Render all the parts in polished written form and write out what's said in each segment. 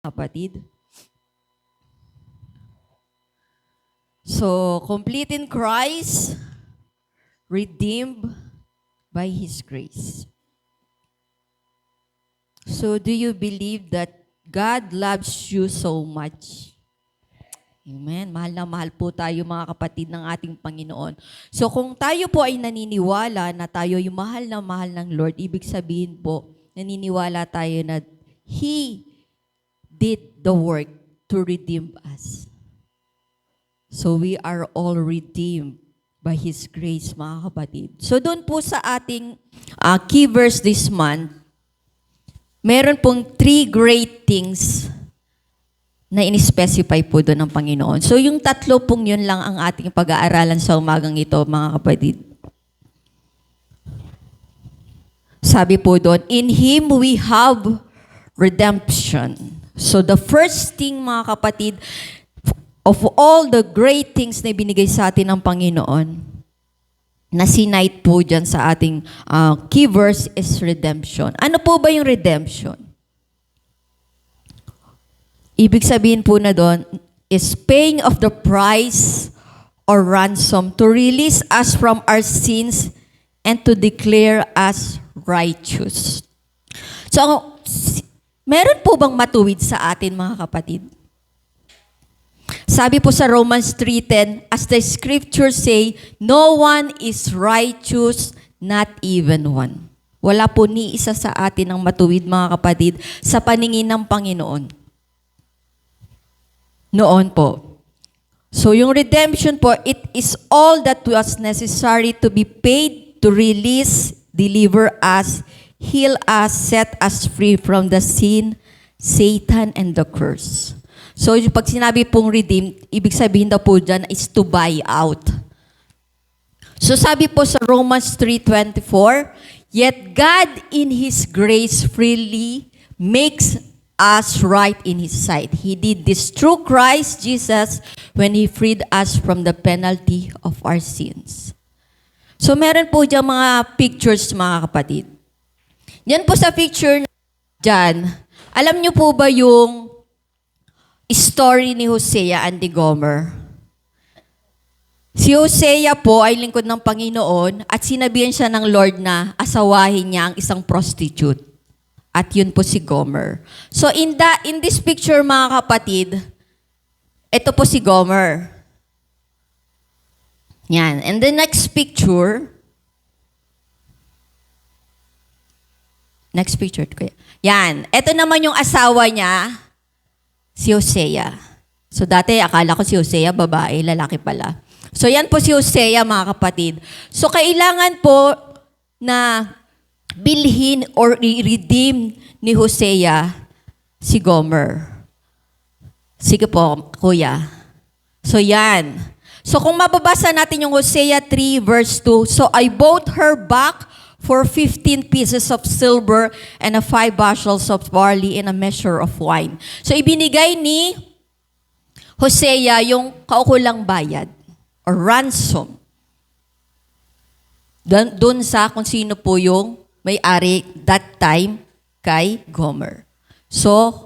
Kapatid. So, complete in Christ, redeemed by His grace. So, do you believe that God loves you so much? Amen. Mahal na mahal po tayo mga kapatid ng ating Panginoon. So, kung tayo po ay naniniwala na tayo yung mahal na mahal ng Lord, ibig sabihin po, naniniwala tayo na He did the work to redeem us. So we are all redeemed by His grace, mga kapatid. So doon po sa ating key verse this month, meron pong 3 great things na in-specify po doon ng Panginoon. So yung tatlo pong yun lang ang ating pag-aaralan sa umagang ito, mga kapatid. Sabi po doon, in Him we have redemption. So the first thing, mga kapatid, of all the great things na binigay sa atin ng Panginoon, na sinight po dyan sa ating key verse is redemption. Ano po ba yung redemption? Ibig sabihin po na doon is paying of the price or ransom to release us from our sins and to declare us righteous. So, meron po bang matuwid sa atin, mga kapatid? Sabi po sa Romans 3:10, as the scriptures say, no one is righteous, not even one. Wala po ni isa sa atin ang matuwid, mga kapatid, sa paningin ng Panginoon. Noon po. So yung redemption po, it is all that was necessary to be paid to release, deliver us, heal us, set us free from the sin, Satan, and the curse. So, pag sinabi pong redeem, ibig sabihin daw po dyan is to buy out. So, sabi po sa Romans 3:24, yet God in His grace freely makes us right in His sight. He did this through Christ Jesus when He freed us from the penalty of our sins. So, meron po dyan mga pictures, mga kapatid. Yan po sa picture dyan, alam niyo po ba yung story ni Hosea and Gomer? Si Hosea po ay lingkod ng Panginoon at sinabihan siya ng Lord na asawahin niya ang isang prostitute. At yun po si Gomer. So in this picture, mga kapatid, ito po si Gomer. Yan. And the next picture, yan. Ito naman yung asawa niya, si Hosea. So dati akala ko si Hosea babae, lalaki pala. So yan po si Hosea, mga kapatid. So kailangan po na bilhin or i-redeem ni Hosea si Gomer. Sige po, kuya. So yan. So kung mababasa natin yung Hosea 3 verse 2, so I bought her back for 15 pieces of silver and 5 bushels of barley and a measure of wine. So ibinigay ni Hosea yung kaukulang bayad or ransom. Doon sa kung sino po yung may-ari that time kay Gomer. So,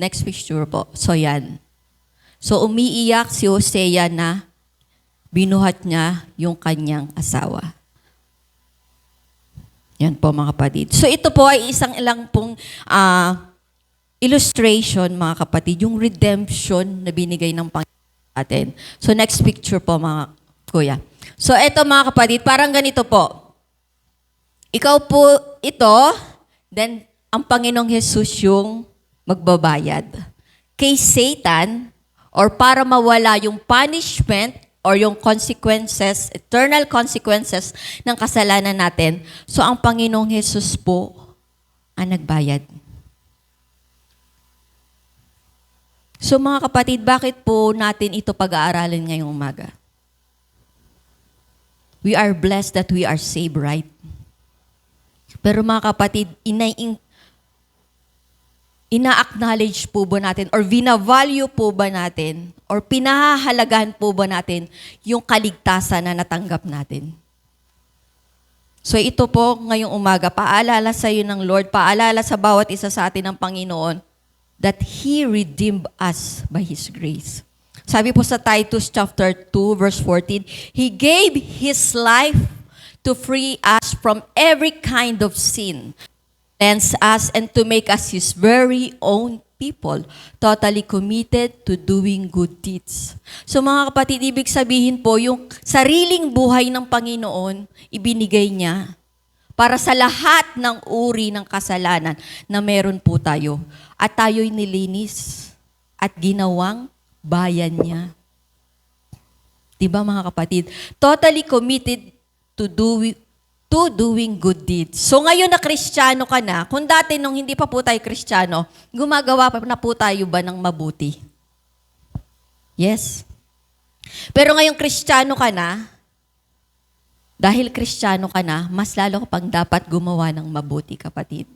next picture po. So yan. So umiiyak si Hosea na binuhat niya yung kanyang asawa. Yan po, mga kapatid. So ito po ay isang ilang pong illustration, mga kapatid, yung redemption na binigay ng Panginoon natin. So next picture po, mga kuya. So ito, mga kapatid, parang ganito po. Ikaw po ito, then ang Panginoong Jesus yung magbabayad. Kay Satan, or para mawala yung punishment, or yung consequences, eternal consequences ng kasalanan natin. So, ang Panginoong Jesus po ang nagbayad. So, mga kapatid, bakit po natin ito pag-aaralin ngayong umaga? We are blessed that we are saved, right? Pero mga kapatid, ina-acknowledge po ba natin or vina-value po ba natin or pinahahalagahan po ba natin yung kaligtasan na natanggap natin? So ito po ngayong umaga, paalala sa iyo ng Lord, paalala sa bawat isa sa atin ng Panginoon that He redeemed us by His grace. Sabi po sa Titus chapter 2, verse 14, He gave His life to free us from every kind of sin, cleanse us, and to make us His very own people, totally committed to doing good deeds. So mga kapatid, ibig sabihin po, yung sariling buhay ng Panginoon, ibinigay niya para sa lahat ng uri ng kasalanan na meron po tayo. At tayo'y nilinis at ginawang bayan niya. Diba mga kapatid? Totally committed to doing good deeds. So ngayon na Kristiyano ka na, kung dati nung hindi pa po tayo Kristiyano, gumagawa pa na po tayo ba ng mabuti? Yes. Pero ngayong Kristiyano ka na, dahil Kristiyano ka na, mas lalo ka pang dapat gumawa ng mabuti, kapatid.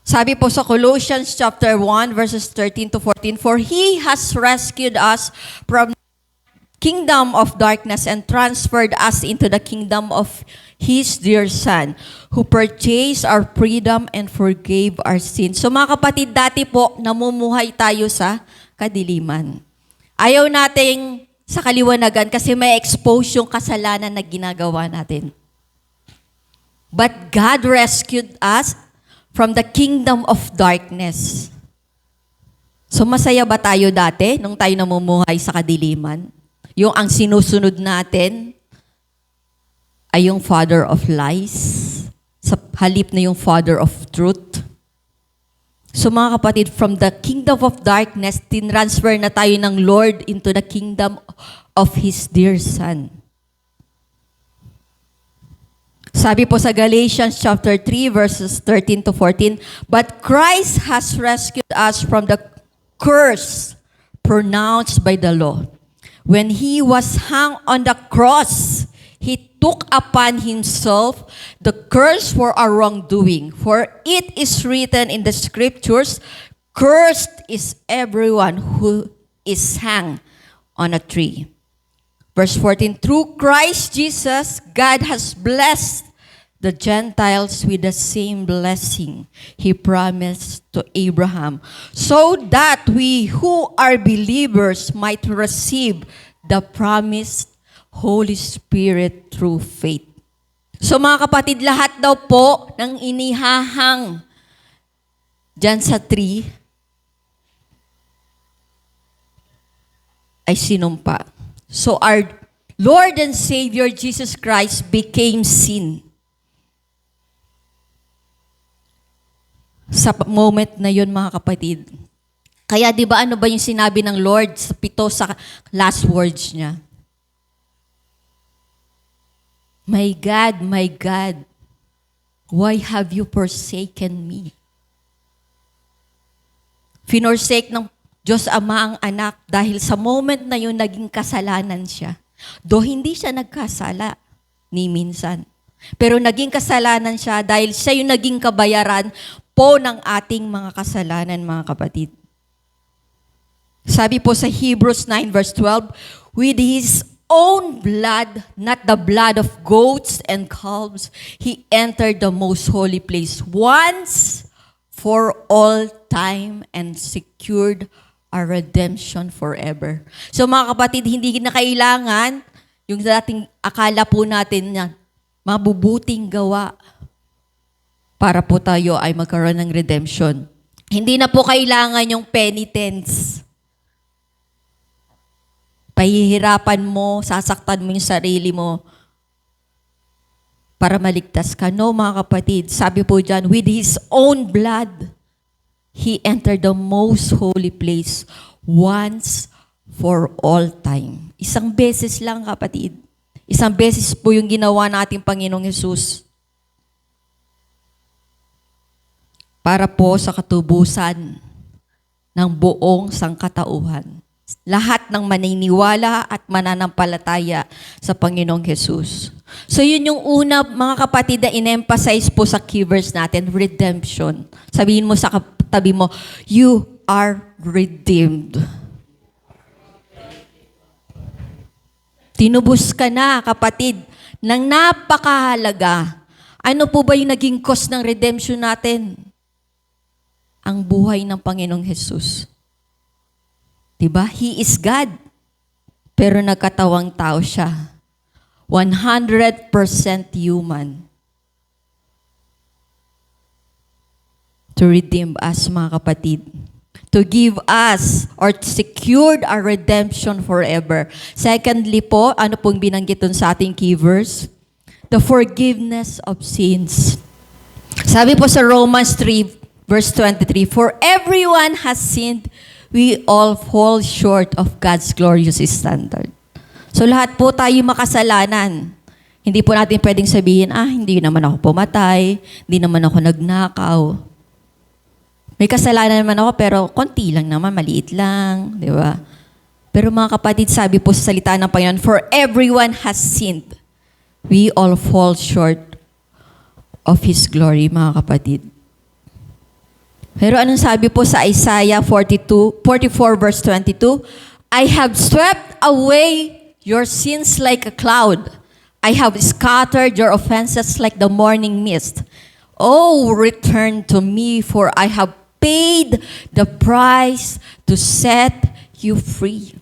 Sabi po sa Colossians chapter 1, verses 13 to 14, For He has rescued us from kingdom of darkness and transferred us into the kingdom of His dear Son, who purchased our freedom and forgave our sins. So mga kapatid, dati po, namumuhay tayo sa kadiliman. Ayaw nating sa kaliwanagan kasi may expose yung kasalanan na ginagawa natin. But God rescued us from the kingdom of darkness. So masaya ba tayo dati nung tayo namumuhay sa kadiliman? Yung ang sinusunod natin ay yung father of lies, sa halip na yung father of truth. So mga kapatid, from the kingdom of darkness, tinransfer na tayo ng Lord into the kingdom of His dear Son. Sabi po sa Galatians chapter 3, verses 13 to 14, But Christ has rescued us from the curse pronounced by the law. When He was hung on the cross, He took upon Himself the curse for our wrongdoing. For it is written in the Scriptures, Cursed is everyone who is hung on a tree. Verse 14, Through Christ Jesus, God has blessed the Gentiles with the same blessing He promised to Abraham, so that we who are believers might receive the promised Holy Spirit through faith. So mga kapatid, lahat daw po ng inihahang dyan sa tree ay sinumpa. So our Lord and Savior Jesus Christ became sin. Sa moment na yun, mga kapatid. Kaya di ba ano ba yung sinabi ng Lord sa 7 sa last words niya? My God, why have you forsaken me? Finorsake ng Diyos Ama ang anak dahil sa moment na yun naging kasalanan siya. Do hindi siya nagkasala ni minsan. Pero naging kasalanan siya dahil siya yung naging kabayaran po ng ating mga kasalanan, mga kapatid. Sabi po sa Hebrews 9 verse 12, with His own blood, not the blood of goats and calves, He entered the most holy place once for all time and secured our redemption forever. So mga kapatid, hindi na kailangan yung dating akala po natin na mabubuting gawa para po tayo ay magkaroon ng redemption. Hindi na po kailangan yung penitence. Pahihirapan mo, sasaktan mo yung sarili mo para maligtas ka. No, mga kapatid, sabi po dyan, with His own blood, He entered the most holy place once for all time. Isang beses lang, kapatid. Isang beses po yung ginawa natin Panginoong Hesus. Para po sa katubusan ng buong sangkatauhan. Lahat ng maniniwala at mananampalataya sa Panginoong Hesus. So yun yung una, mga kapatid, na in-emphasize po sa key verse natin, redemption. Sabihin mo sa katabi mo, you are redeemed. Tinubos ka na, kapatid, ng napakahalaga. Ano po ba yung naging cost ng redemption natin? ang buhay ng Panginoong Jesus. Diba? He is God, pero nagkatawang tao siya. 100% human. To redeem us, mga kapatid. To give us or secured our redemption forever. Secondly po, ano pong binanggit dun sa ating key verse? The forgiveness of sins. Sabi po sa Romans 3, verse 23, for everyone has sinned, we all fall short of God's glorious standard. So lahat po tayo makasalanan. Hindi po natin pwedeng sabihin, hindi naman ako pumatay, hindi naman ako nagnakaw. May kasalanan naman ako, pero konti lang naman, maliit lang, di ba? Pero mga kapatid, sabi po sa salita ng Panginoon, for everyone has sinned. We all fall short of His glory, mga kapatid. Pero anong sabi po sa Isaiah 44 verse 22? I have swept away your sins like a cloud. I have scattered your offenses like the morning mist. Oh, return to me, for I have paid the price to set you free.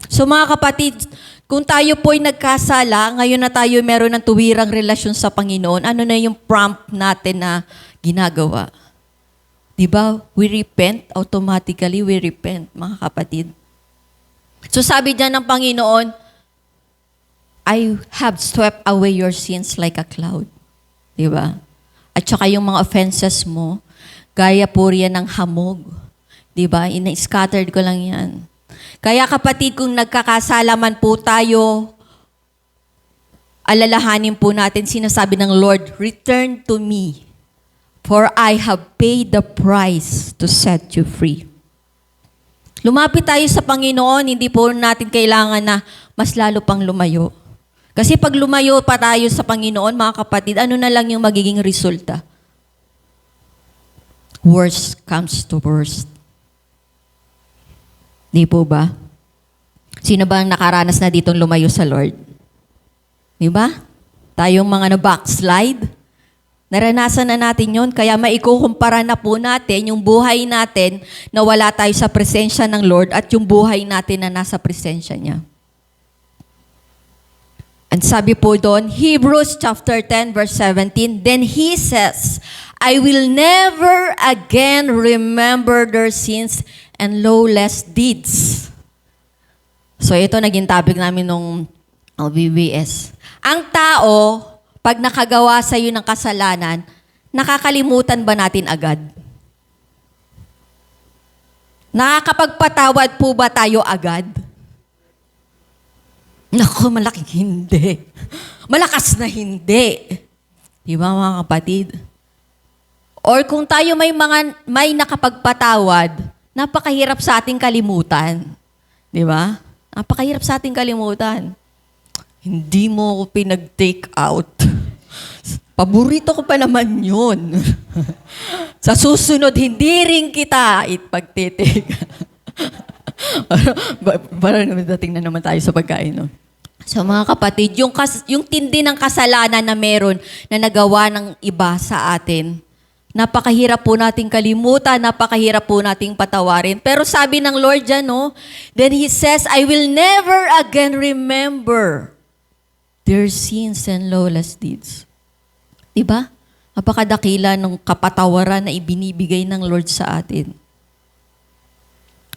So mga kapatid, kung tayo po'y nagkasala, ngayon na tayo meron ng tuwirang relasyon sa Panginoon, ano na yung prompt natin na ginagawa? Diba? We repent, automatically we repent, mga kapatid. So sabi dyan ng Panginoon, I have swept away your sins like a cloud. Diba? At saka yung mga offenses mo, gaya po riyan ng hamog. Diba? Ina-scattered ko lang yan. Kaya kapatid, kung nagkakasalaman po tayo, alalahanin po natin, sinasabi ng Lord, return to me, for I have paid the price to set you free. Lumapit tayo sa Panginoon, hindi po natin kailangan na mas lalo pang lumayo. Kasi pag lumayo pa tayo sa Panginoon, mga kapatid, ano na lang yung magiging resulta? Worst comes to worst. Di po ba? Sino ba ang nakaranas na ditong lumayo sa Lord? Di ba? Tayong mga na-backslide. Naranasan na natin yon, kaya maikukumpara na po natin yung buhay natin na wala tayo sa presensya ng Lord at yung buhay natin na nasa presensya niya. And sabi po doon, Hebrews chapter 10 verse 17, then He says, I will never again remember their sins and lawless deeds. So ito naging topic namin nung BBS. Ang tao, pag nakagawa sa iyo ng kasalanan, nakakalimutan ba natin agad? Nakakapagpatawad po ba tayo agad? Naku, malaking hindi. Malakas na hindi. Di ba mga kapatid? Or kung tayo may nakapagpatawad, napakahirap sa ating kalimutan. Di ba? Napakahirap sa ating kalimutan. Hindi mo ako pinag-take out. Paborito ko pa naman yun. Sa susunod, hindi rin kita ipag-take. Parang dating na naman tayo sa pagkain, no? So mga kapatid, yung tindi ng kasalanan na meron na nagawa ng iba sa atin, napakahirap po nating kalimutan, napakahirap po nating patawarin. Pero sabi ng Lord dyan, no? Then He says, I will never again remember their sins and lawless deeds. Diba? Napakadakila ng kapatawaran na ibinibigay ng Lord sa atin.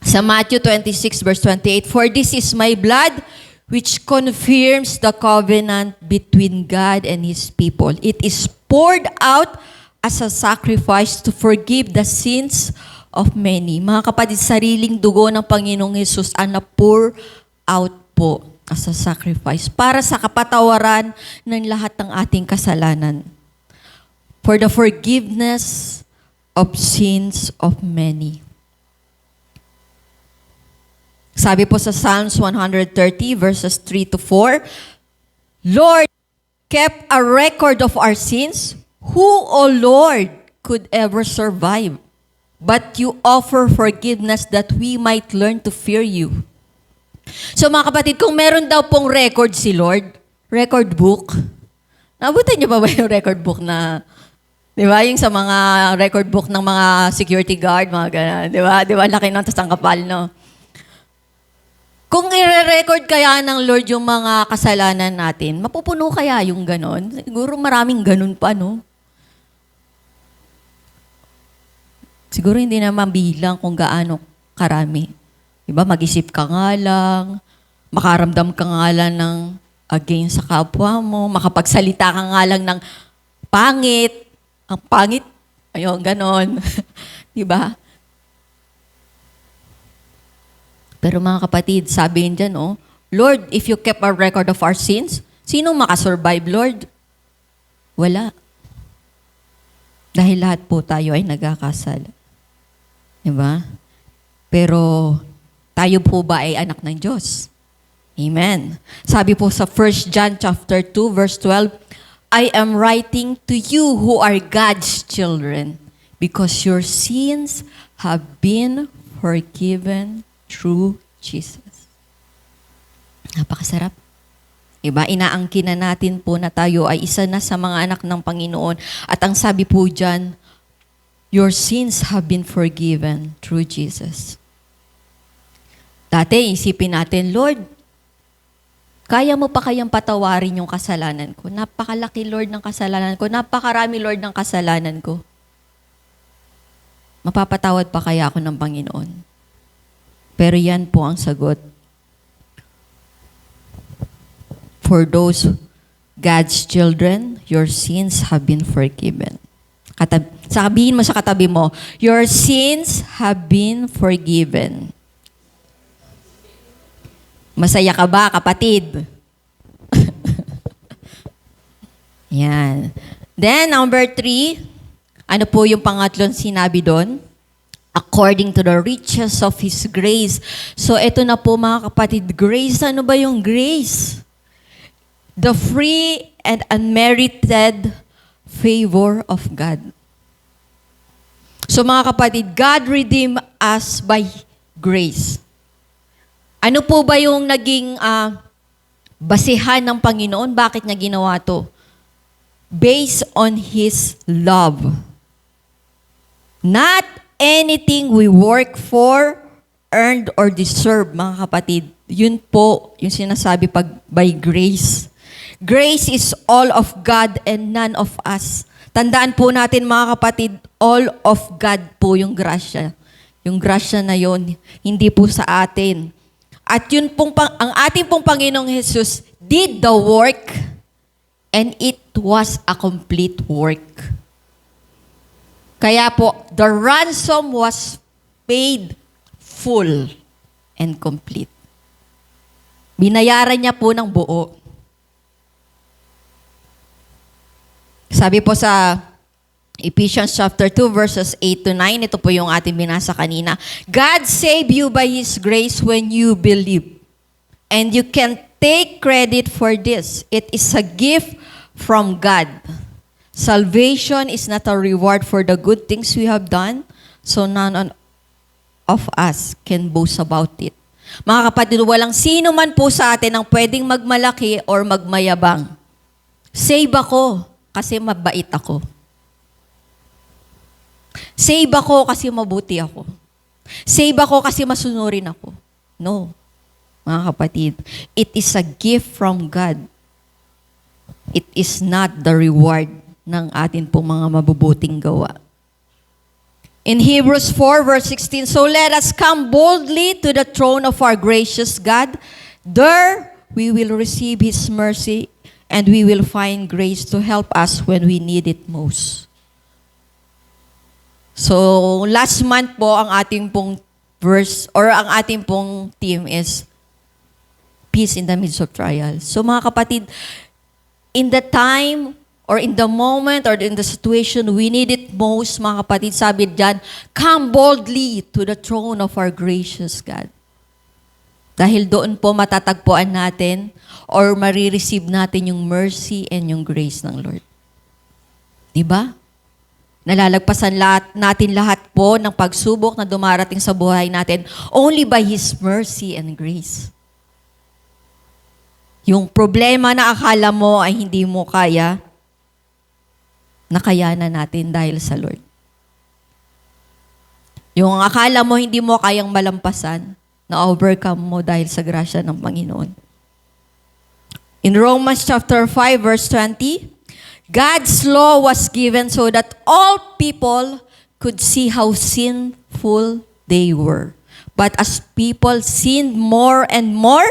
Sa Matthew 26 verse 28, for this is my blood which confirms the covenant between God and His people. It is poured out as a sacrifice to forgive the sins of many. Mga kapatid, sariling dugo ng Panginoong Hesus ang na-pour out po as a sacrifice para sa kapatawaran ng lahat ng ating kasalanan. For the forgiveness of sins of many. Sabi po sa Psalms 130 verses 3 to 4, Lord, kept a record of our sins. Who, O Lord, could ever survive? But you offer forgiveness that we might learn to fear you. So mga kapatid, kung meron daw pong record si Lord, record book, nabutan niyo ba yung record book na Di ba? Yung sa mga record book ng mga security guard, mga ganun. Di ba? Di ba? Laki ng tas ang kapal, no? Kung i-record kaya ng Lord yung mga kasalanan natin, mapupuno kaya yung ganon? Siguro maraming ganon pa, no? Siguro hindi naman bilang kung gaano karami. Diba? Mag-isip ka nga lang, makaramdam ka nga lang ng against sa kapwa mo, makapagsalita ka nga lang ng pangit. Ang pangit, ayun, ganon. Diba? Pero mga kapatid, sabihin dyan, oh, Lord, if you kept a record of our sins, sino makasurvive, Lord? Wala. Dahil lahat po tayo ay nagkakasala. Diba? Pero tayo po ba ay anak ng Diyos? Amen. Sabi po sa 1 John chapter 2 verse 12, I am writing to you who are God's children because your sins have been forgiven through Jesus. Napakasarap. Diba? Inaangkin na natin po na tayo ay isa na sa mga anak ng Panginoon. At ang sabi po dyan, your sins have been forgiven through Jesus. Dati, isipin natin, Lord, kaya mo pa kayang patawarin yung kasalanan ko? Napakalaki, Lord, ng kasalanan ko. Napakarami, Lord, ng kasalanan ko. Mapapatawad pa kaya ako ng Panginoon? Pero yan po ang sagot. For those God's children, your sins have been forgiven. Sabihin mo sa katabi mo, your sins have been forgiven. Masaya ka ba, kapatid? Yan. Then, number 3, ano po yung pangatlong sinabi doon? According to the riches of His grace. So, ito na po mga kapatid, grace. Ano ba yung grace? The free and unmerited favor of God. So, mga kapatid, God redeemed us by grace. Ano po ba yung naging basihan ng Panginoon? Bakit niya ginawa to? Based on His love. Not anything we work for, earned, or deserve, mga kapatid. Yun po yung sinasabi pag by grace. Grace is all of God and none of us. Tandaan po natin, mga kapatid, all of God po yung grasya. Yung grasya na yun, hindi po sa atin. At yun pong, ang ating pong Panginoong Jesus did the work and it was a complete work. Kaya po, the ransom was paid full and complete. Binayaran niya po ng buo. Sabi po sa Ephesians chapter 2 verses 8 to 9, ito po yung ating binasa kanina. God saved you by His grace when you believe. And you can take credit for this. It is a gift from God. Salvation is not a reward for the good things we have done, so none of us can boast about it. Mga kapatid, walang sino man po sa atin ang pwedeng magmalaki or magmayabang. Save ako kasi mabait ako. Save ako kasi mabuti ako. Save ako kasi masunurin ako. No, mga kapatid. It is a gift from God. It is not the reward ng atin pong mga mabubuting gawa. In Hebrews 4 verse 16, so let us come boldly to the throne of our gracious God. There we will receive His mercy and we will find grace to help us when we need it most. So, last month po, ang ating pong verse, or ang ating pong theme is peace in the midst of trials. So, mga kapatid, in the time, or in the moment, or in the situation we need it most, mga kapatid, sabi dyan, come boldly to the throne of our gracious God. Dahil doon po matatagpuan natin, or marireceive natin yung mercy and yung grace ng Lord. Diba? Nalalagpasan natin lahat po ng pagsubok na dumarating sa buhay natin only by His mercy and grace. Yung problema na akala mo ay hindi mo kaya, nakayanan natin dahil sa Lord. Yung akala mo hindi mo kayang malampasan, na-overcome mo dahil sa grasya ng Panginoon. In Romans chapter 5 verse 20, God's law was given so that all people could see how sinful they were. But as people sinned more and more,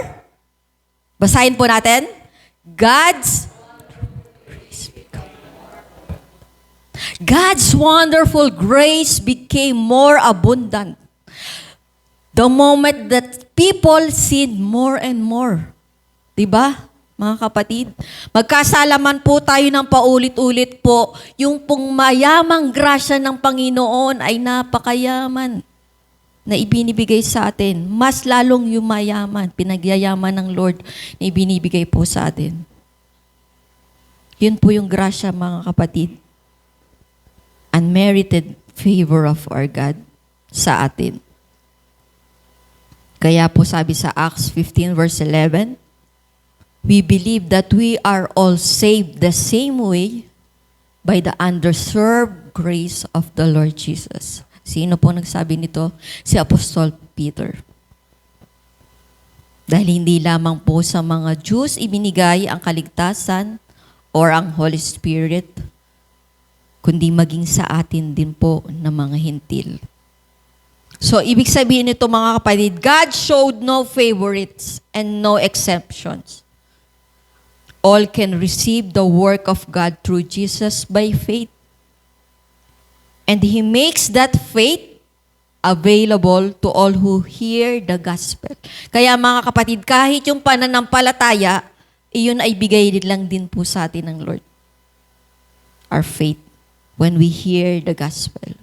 basahin po natin, God's wonderful grace became more abundant. The moment that people sinned more and more. Diba, mga kapatid? Magkasalaman po tayo ng paulit-ulit po. Yung pong mayamang grasya ng Panginoon ay napakayaman na ibinibigay sa atin. Mas lalong yumayaman, pinagyayaman ng Lord na ibinibigay po sa atin. Yun po yung grasya, mga kapatid. Unmerited favor of our God sa atin. Kaya po sabi sa Acts 15 verse 11, we believe that we are all saved the same way by the undeserved grace of the Lord Jesus. Sino po nagsabi nito? Si Apostol Peter. Dahil hindi lamang po sa mga Jews ibinigay ang kaligtasan or ang Holy Spirit, kundi maging sa atin din po na mga hintil. So, ibig sabihin nito mga kapatid, God showed no favorites and no exceptions. All can receive the work of God through Jesus by faith. And He makes that faith available to all who hear the gospel. Kaya mga kapatid, kahit yung pananampalataya, iyon ay bigay lang din po sa atin ng Lord. Our faith. When we hear the gospel.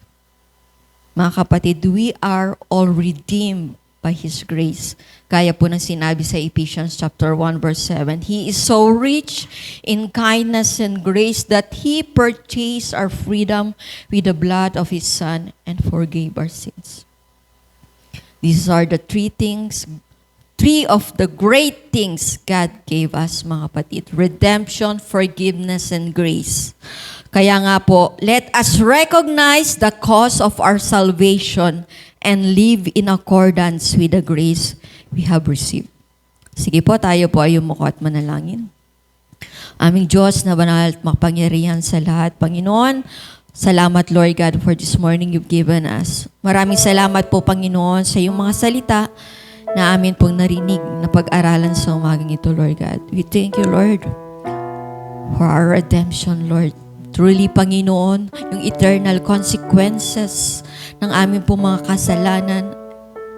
Mga kapatid, we are all redeemed by His grace. Kaya po ng sinabi sa Ephesians chapter 1 verse 7, He is so rich in kindness and grace that He purchased our freedom with the blood of His Son and forgave our sins. These are the three of the great things God gave us, mga kapatid. Redemption, forgiveness, and grace. Kaya nga po, let us recognize the cause of our salvation and live in accordance with the grace we have received. Sige po, tayo po ay umuko at manalangin. Aming Diyos na banal at makapangyarihan sa lahat, Panginoon, salamat, Lord God, for this morning you've given us. Maraming salamat po, Panginoon, sa iyong mga salita na amin pong narinig na pag-aralan sa umagang ito, Lord God. We thank you, Lord, for our redemption, Lord. Truly, Panginoon, yung eternal consequences ng aming pong mga kasalanan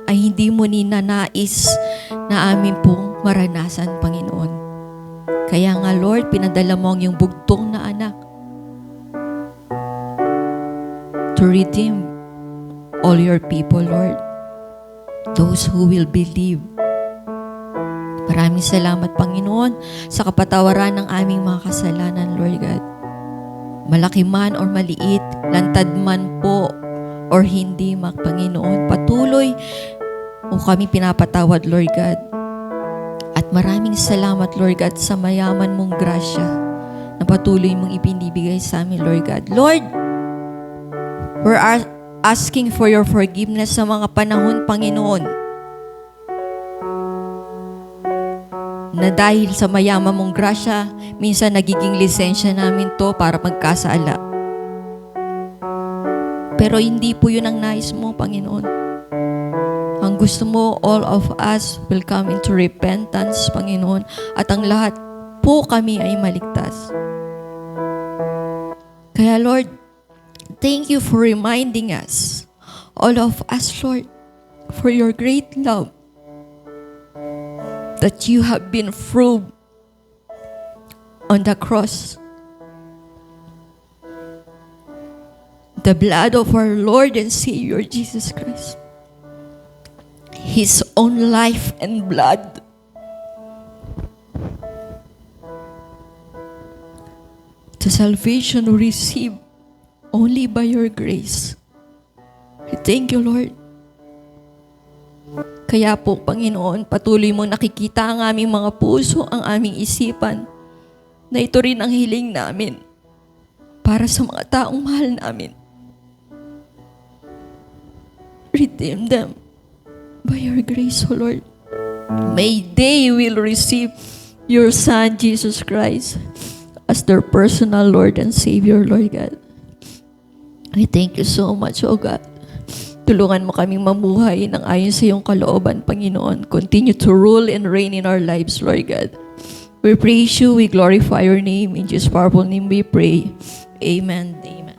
ay hindi mo ninanais na aming pong maranasan, Panginoon. Kaya nga, Lord, pinadala mo ang iyong bugtong na anak to redeem all your people, Lord. Those who will believe. Maraming salamat, Panginoon, sa kapatawaran ng aming mga kasalanan, Lord God. Malaki man or maliit, lantad man po or hindi, Panginoon, patuloy mo kami pinapatawad, Lord God. At maraming salamat, Lord God, sa mayaman mong grasya na patuloy mong ibinibigay sa amin, Lord God. Lord, we're asking for your forgiveness sa mga panahon, Panginoon, na dahil sa mayaman mong grasya, minsan nagiging lisensya namin to para magkasala. Pero hindi po yun ang nais mo, Panginoon. Ang gusto mo, all of us will come into repentance, Panginoon, at ang lahat po kami ay maligtas. Kaya, Lord, thank you for reminding us, all of us, Lord, for your great love, that you have been through on the cross. The blood of our Lord and Savior Jesus Christ. His own life and blood. The salvation we receive only by your grace. I thank you, Lord. Kaya po, Panginoon, patuloy mo nakikita ang aming mga puso, ang aming isipan, na ito rin ang hiling namin para sa mga taong mahal namin. Redeem them by your grace, O Lord. May they will receive your Son, Jesus Christ, as their personal Lord and Savior, Lord God. I thank you so much, O God. Tulungan mo kaming mamuhay ng ayon sa iyong kalooban, Panginoon. Continue to rule and reign in our lives, Lord God. We praise you, we glorify your name. In Jesus' powerful name we pray. Amen. Amen.